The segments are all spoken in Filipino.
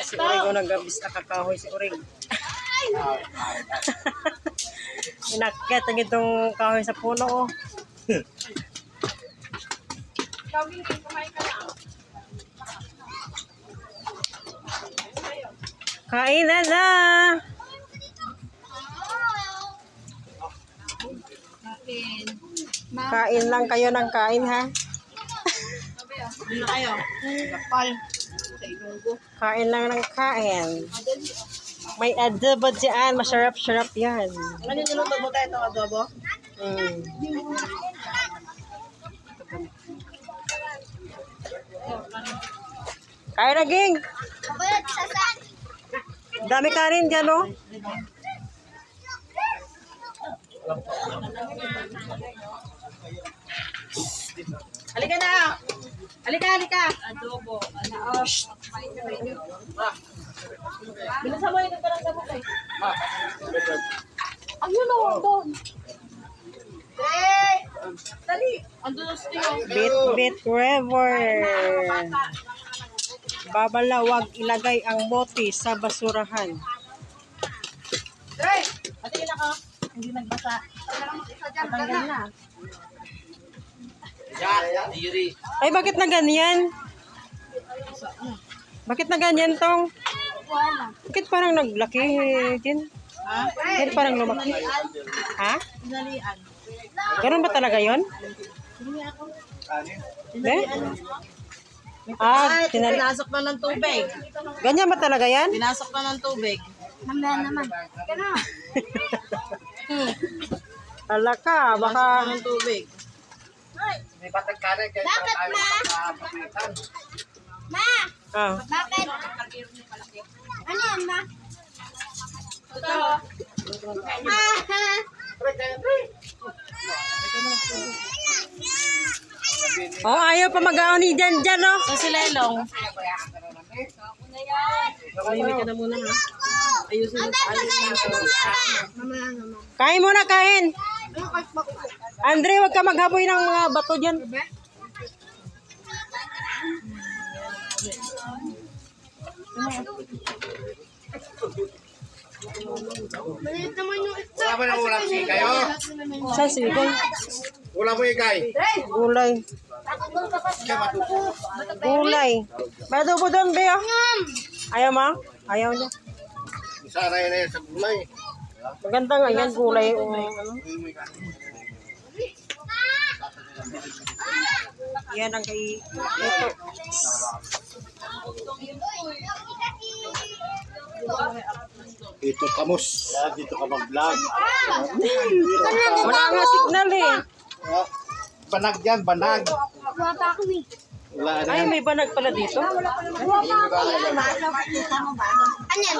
Si Urig o nagabis na kakahoy si Urig. Inakyat ang itong kahoy sa puno. Kain na! Kain lang kayo ng kain, ha? Ano kayo? Kapal. Sa ilunggo. Kain lang ng kain. May adobo dyan. Masarap-sarap yan. Ano yung niluto mo tayo itong adobo? Kain na, Ging! Dami kanin dyan, oh. Halika na! Halika! Adobo. Bilisan mo yung nagparang sabok eh. Ayun o, doon. Dali! Andun ang stiyo. Bit River. Babalawag ilagay ang bote sa basurahan. Ate na ka. Hindi nagbasa. Patanggal na. Ay, bakit na ganyan? Bakit na ganyan tong? Bakit parang naglaki din? Ha? Bakit parang lumaki? Ha? Pinalian. Ganun ba talaga yon? Hindi ako. Be? Ah, Pinasok na ng tubig. ganyan ba talaga yan? Pinasok na ng tubig. Mamaya naman. Kaya Hala ka, baka... ng tubig. Bakit, ma? Ma! Ah, Bakit? Ano yan, ma? oh, ayaw pa mag-aon ni Jan Jan, oh. So si Lelong. Limit ka na muna ha. Ayusin mo. Kain muna, kain. Andre, wag ka maghaboy ng mga bato dyan. Maliit naman yung isa. Wala mo na ulam si kayo? Saan si Miguel? Wala mo ikay? Gulay. Kaya matupo. Gulay. May adobo doon, Bea. Ayaw mo? Ayaw niya. Sana yun na yan sa gulay. Maganda nga yan, gulay. Ano? Yan ang kay... Ito. Dito kamos. Dito ka mag-vlog. Wala nga signal eh. Banag yan, banag. Wala pa ako eh. Wala na Ay, yan. may banag pala dito. Ano yan?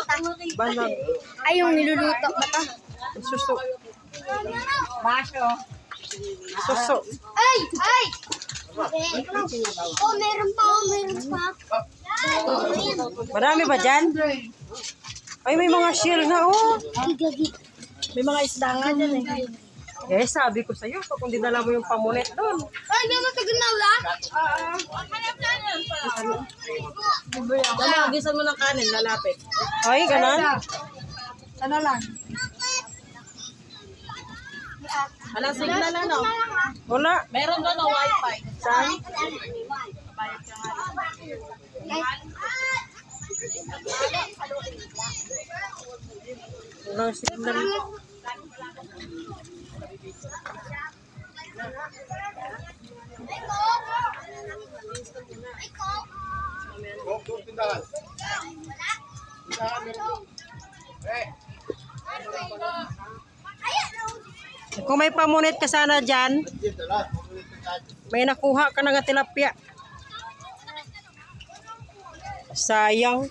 Banag. Ay, yung niluluto ba ito? Suso. Baso. Suso. Ay! Ay! Oh, meron pa. Oh, meron pa. Marami ba dyan? Ay, may mga shell na, oh. Gagi. May mga isda nga dyan eh. Eh, sabi ko sa'yo, kung dinala mo yung pamunet doon. Ay, hindi mo tignaw Dali, agisan mo ng kanin, lalapit. Ay, ganon. Ano lang? Walang signal ano? Wala. Meron doon o wifi. Saan? Walang signal. Doon, tindahan. Tindahan, meron doon. Kung may pamunet ka sana dyan, Dito lang. may nakuha ka na nga tilapia. Sayang.